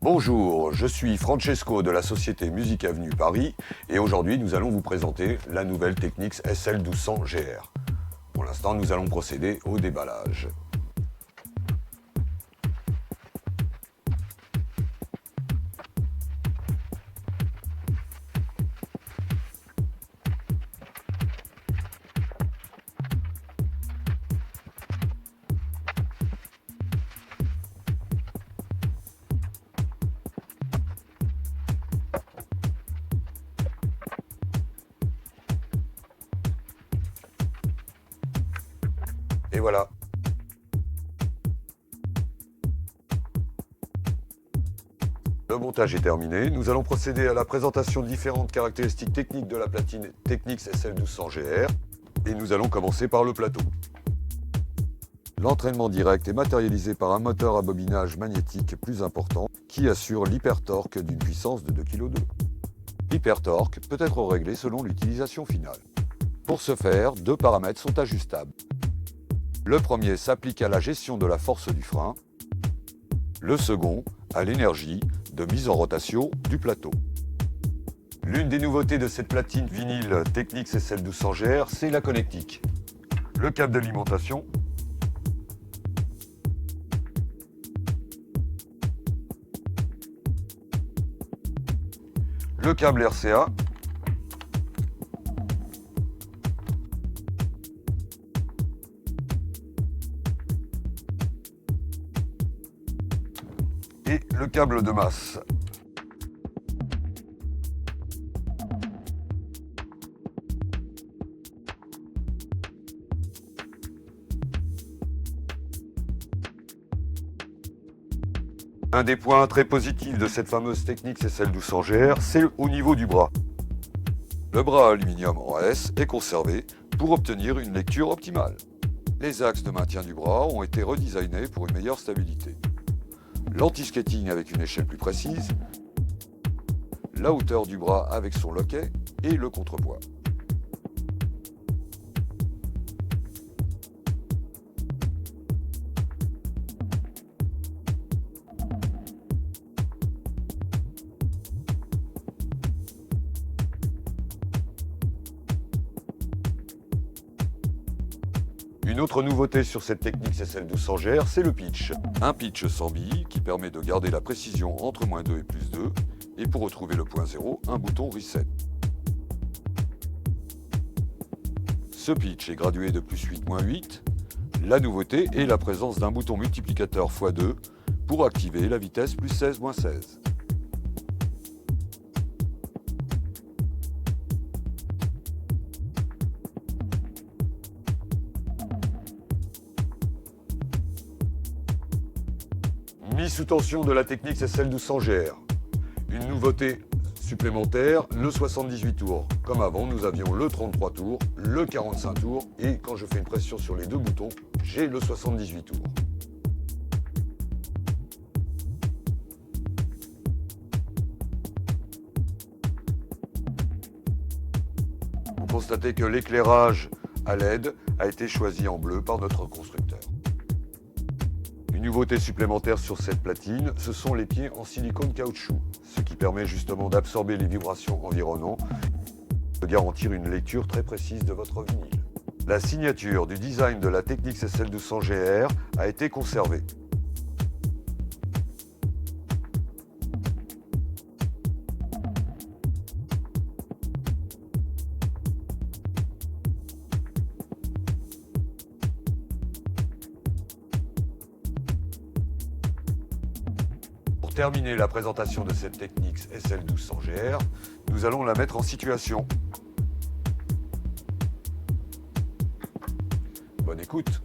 Bonjour, je suis Francesco de la société Musique Avenue Paris et aujourd'hui nous allons vous présenter la nouvelle Technics SL1200 GR. Pour l'instant nous allons procéder au déballage. Et voilà. Le montage est terminé. Nous allons procéder à la présentation de différentes caractéristiques techniques de la platine Technics SL1200 GR. Et nous allons commencer par le plateau. L'entraînement direct est matérialisé par un moteur à bobinage magnétique plus important qui assure l'hypertorque d'une puissance de 2,2 kg. L'hypertorque peut être réglé selon l'utilisation finale. Pour ce faire, deux paramètres sont ajustables. Le premier s'applique à la gestion de la force du frein, le second à l'énergie de mise en rotation du plateau. L'une des nouveautés de cette platine vinyle Technics SL1200 GR, c'est la connectique. Le câble d'alimentation, le câble RCA, et le câble de masse. Un des points très positifs de cette fameuse Technics SL1200 GR, c'est au niveau du bras. Le bras aluminium en S est conservé pour obtenir une lecture optimale. Les axes de maintien du bras ont été redesignés pour une meilleure stabilité. L'anti-skating avec une échelle plus précise, la hauteur du bras avec son loquet et le contrepoids. Une autre nouveauté sur cette Technics SL1200 GR, c'est le pitch. Un pitch sans billes qui permet de garder la précision entre -2 et +2, et pour retrouver le point 0, un bouton Reset. Ce pitch est gradué de +8, -8. La nouveauté est la présence d'un bouton multiplicateur x2 pour activer la vitesse +16, -16. Mise sous tension de la Technics SL1200 GR. Une nouveauté supplémentaire, le 78 tours. Comme avant, nous avions le 33 tours, le 45 tours et quand je fais une pression sur les deux boutons, j'ai le 78 tours. Vous constatez que l'éclairage à LED a été choisi en bleu par notre constructeur. Une nouveauté supplémentaire sur cette platine, ce sont les pieds en silicone caoutchouc, ce qui permet justement d'absorber les vibrations environnantes et de garantir une lecture très précise de votre vinyle. La signature du design de la Technics SL1200 GR a été conservée. Pour terminer la présentation de cette Technics SL1200 GR, nous allons la mettre en situation. Bonne écoute.